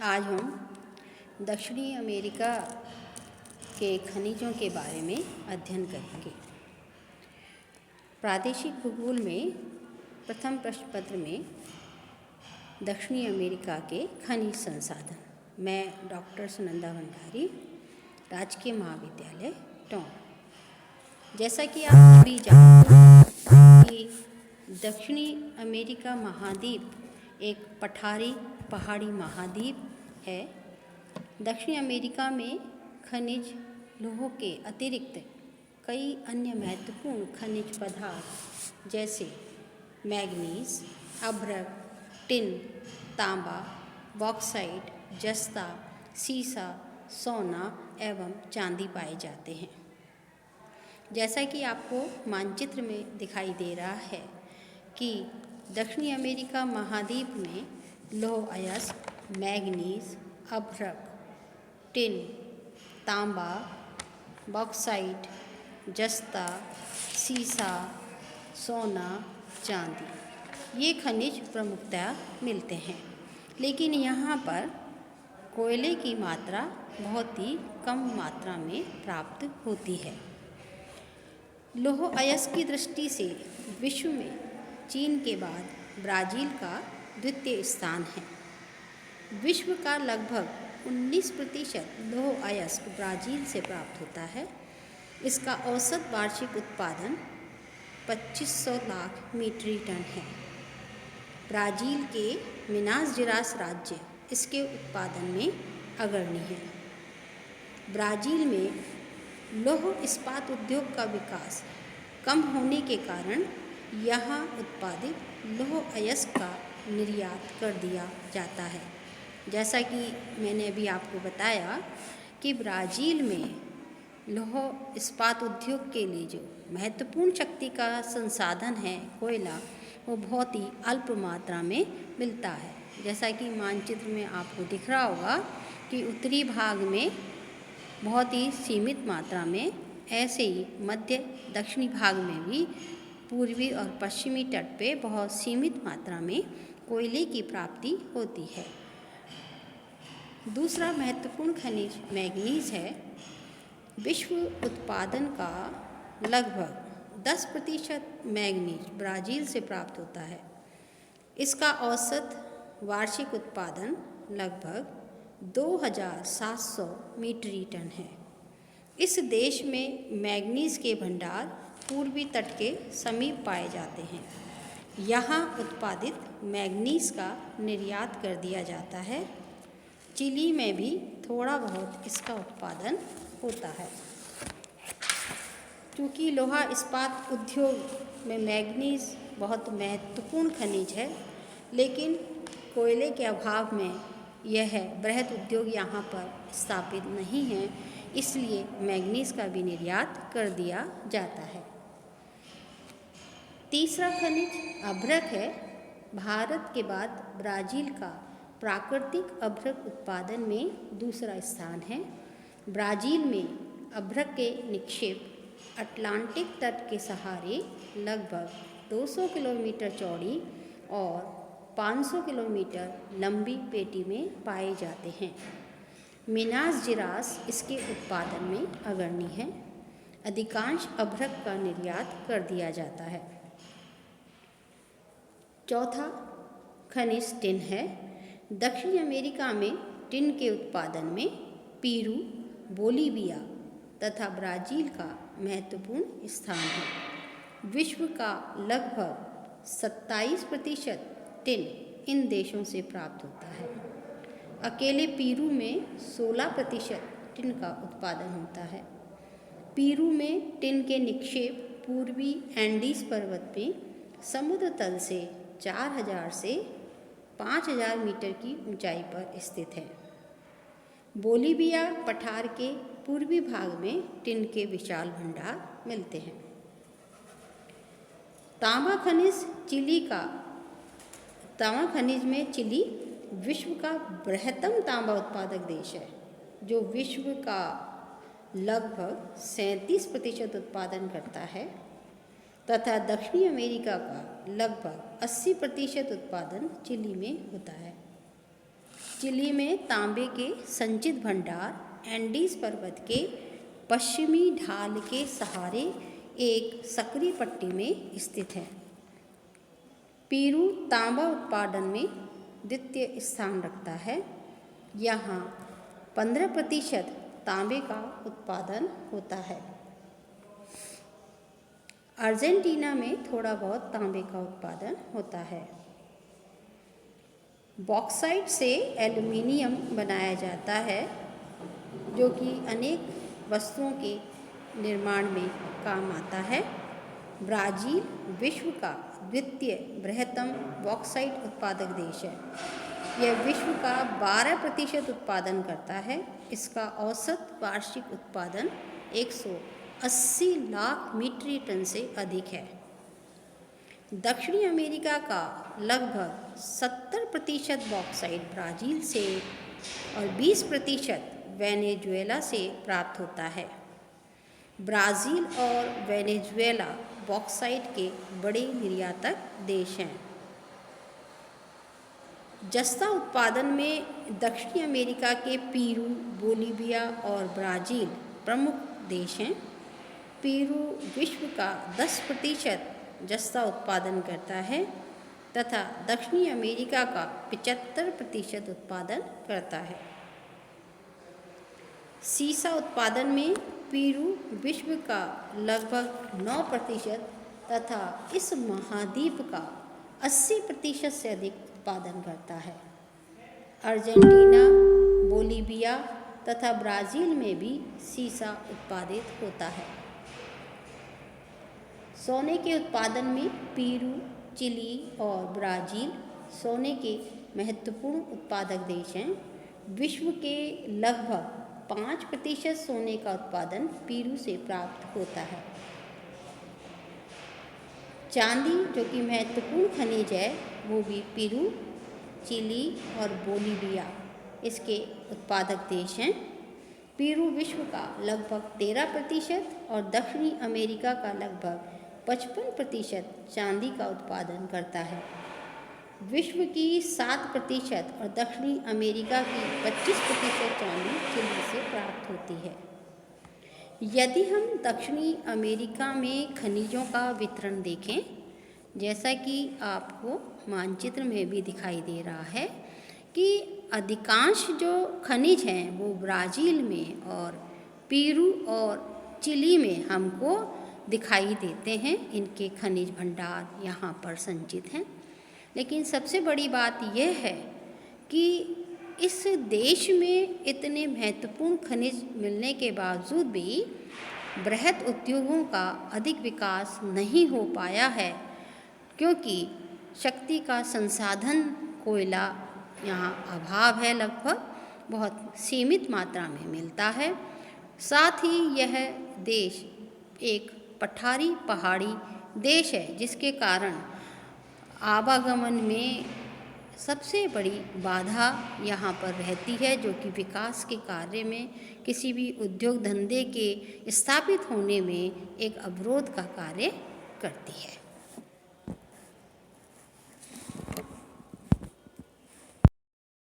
आज हम दक्षिणी अमेरिका के खनिजों के बारे में अध्ययन करेंगे। प्रादेशिक भूगोल में प्रथम प्रश्न पत्र में दक्षिणी अमेरिका के खनिज संसाधन, मैं डॉक्टर सुनंदा भंडारी, राजकीय महाविद्यालय टोंक। जैसा कि आप सभी जानते हैं कि दक्षिणी अमेरिका महाद्वीप एक पहाड़ी महाद्वीप है। दक्षिणी अमेरिका में खनिज लोहों के अतिरिक्त कई अन्य महत्वपूर्ण खनिज पदार्थ जैसे मैग्नीज, अभ्रक, टिन, तांबा, बॉक्साइट, जस्ता, सीसा, सोना एवं चांदी पाए जाते हैं। जैसा कि आपको मानचित्र में दिखाई दे रहा है कि दक्षिणी अमेरिका महाद्वीप में लौह अयस्क, मैग्नीज, अभ्रक, टिन, तांबा, बॉक्साइट, जस्ता, सीसा, सोना, चांदी ये खनिज प्रमुखतया मिलते हैं। लेकिन यहाँ पर कोयले की मात्रा बहुत ही कम मात्रा में प्राप्त होती है। लौह अयस्क की दृष्टि से विश्व में चीन के बाद ब्राज़ील का द्वितीय स्थान है। विश्व का लगभग 19% लौह अयस्क ब्राज़ील से प्राप्त होता है। इसका औसत वार्षिक उत्पादन 2500 लाख मीट्रिक टन है। ब्राज़ील के मिनास जिरास राज्य इसके उत्पादन में अग्रणी है। ब्राज़ील में लौह इस्पात उद्योग का विकास कम होने के कारण यहाँ उत्पादित लौह अयस्क का निर्यात कर दिया जाता है। जैसा कि मैंने अभी आपको बताया कि ब्राज़ील में लौह इस्पात उद्योग के लिए जो महत्वपूर्ण शक्ति का संसाधन है कोयला, वो बहुत ही अल्प मात्रा में मिलता है। जैसा कि मानचित्र में आपको दिख रहा होगा कि उत्तरी भाग में बहुत ही सीमित मात्रा में, ऐसे ही मध्य दक्षिणी भाग में भी पूर्वी और पश्चिमी तट पे बहुत सीमित मात्रा में कोयले की प्राप्ति होती है। दूसरा महत्वपूर्ण खनिज मैग्नीज है। विश्व उत्पादन का लगभग 10% मैग्नीज ब्राज़ील से प्राप्त होता है। इसका औसत वार्षिक उत्पादन लगभग 2700 मीट्रिक टन है। इस देश में मैग्नीज के भंडार पूर्वी तट के समीप पाए जाते हैं। यहाँ उत्पादित मैग्नीज का निर्यात कर दिया जाता है। चिली में भी थोड़ा बहुत इसका उत्पादन होता है। क्योंकि लोहा इस्पात उद्योग में मैग्नीज बहुत महत्वपूर्ण खनिज है, लेकिन कोयले के अभाव में यह बृहद उद्योग यहाँ पर स्थापित नहीं है, इसलिए मैग्नीज का भी निर्यात कर दिया जाता है। तीसरा खनिज अभ्रक है। भारत के बाद ब्राज़ील का प्राकृतिक अभ्रक उत्पादन में दूसरा स्थान है। ब्राज़ील में अभ्रक के निक्षेप अटलांटिक तट के सहारे लगभग 200 किलोमीटर चौड़ी और 500 किलोमीटर लंबी पेटी में पाए जाते हैं। मिनास जिरास इसके उत्पादन में अग्रणी है। अधिकांश अभ्रक का निर्यात कर दिया जाता है। चौथा खनिज टिन है। दक्षिण अमेरिका में टिन के उत्पादन में पेरू, बोलीविया तथा ब्राज़ील का महत्वपूर्ण स्थान है। विश्व का लगभग 27% टिन इन देशों से प्राप्त होता है। अकेले पेरू में 16% टिन का उत्पादन होता है। पेरू में टिन के निक्षेप पूर्वी एंडीज पर्वत में समुद्र तल से 4000 से 5000 मीटर की ऊंचाई पर स्थित है। बोलीविया पठार के पूर्वी भाग में टिन के विशाल भंडार मिलते हैं। तांबा खनिज में चिली विश्व का बृहत्तम तांबा उत्पादक देश है, जो विश्व का लगभग 37% उत्पादन करता है तथा दक्षिणी अमेरिका का लगभग 80% उत्पादन चिली में होता है। चिली में तांबे के संचित भंडार एंडीज पर्वत के पश्चिमी ढाल के सहारे एक सक्रिय पट्टी में स्थित है। पेरू तांबा उत्पादन में द्वितीय स्थान रखता है। यहाँ 15% तांबे का उत्पादन होता है। अर्जेंटीना में थोड़ा बहुत तांबे का उत्पादन होता है। बॉक्साइट से एल्युमिनियम बनाया जाता है, जो कि अनेक वस्तुओं के निर्माण में काम आता है। ब्राज़ील विश्व का द्वितीय बृहत्तम बॉक्साइट उत्पादक देश है। यह विश्व का 12% उत्पादन करता है। इसका औसत वार्षिक उत्पादन 180 लाख मीट्रिक टन से अधिक है। दक्षिणी अमेरिका का लगभग 70% बॉक्साइट ब्राज़ील से और 20% वेनेजुएला से प्राप्त होता है। ब्राज़ील और वेनेजुएला बॉक्साइट के बड़े निर्यातक देश हैं। जस्ता उत्पादन में दक्षिणी अमेरिका के पेरू, बोलीविया और ब्राज़ील प्रमुख देश हैं। पेरू विश्व का 10% जस्ता उत्पादन करता है तथा दक्षिणी अमेरिका का 75% उत्पादन करता है। सीसा उत्पादन में पेरू विश्व का लगभग 9% तथा इस महाद्वीप का 80% से अधिक उत्पादन करता है। अर्जेंटीना, बोलीविया तथा ब्राज़ील में भी सीसा उत्पादित होता है। सोने के उत्पादन में पेरू, चिली और ब्राज़ील सोने के महत्वपूर्ण उत्पादक देश हैं। विश्व के लगभग 5% सोने का उत्पादन पेरू से प्राप्त होता है। चांदी, जो कि महत्वपूर्ण खनिज है, वो भी पेरू, चिली और बोलीविया इसके उत्पादक देश हैं। पेरू विश्व का लगभग 13% और दक्षिणी अमेरिका का लगभग 55% चांदी का उत्पादन करता है। विश्व की 7% और दक्षिणी अमेरिका की 25% चांदी चिली से प्राप्त होती है। यदि हम दक्षिणी अमेरिका में खनिजों का वितरण देखें, जैसा कि आपको मानचित्र में भी दिखाई दे रहा है कि अधिकांश जो खनिज हैं वो ब्राज़ील में और पेरू और चिली में हमको दिखाई देते हैं। इनके खनिज भंडार यहाँ पर संचित हैं। लेकिन सबसे बड़ी बात यह है कि इस देश में इतने महत्वपूर्ण खनिज मिलने के बावजूद भी बृहत उद्योगों का अधिक विकास नहीं हो पाया है, क्योंकि शक्ति का संसाधन कोयला यहाँ अभाव है, लगभग बहुत सीमित मात्रा में मिलता है। साथ ही यह देश एक पठारी पहाड़ी देश है, जिसके कारण आवागमन में सबसे बड़ी बाधा यहाँ पर रहती है, जो कि विकास के कार्य में, किसी भी उद्योग धंधे के स्थापित होने में एक अवरोध का कार्य करती है।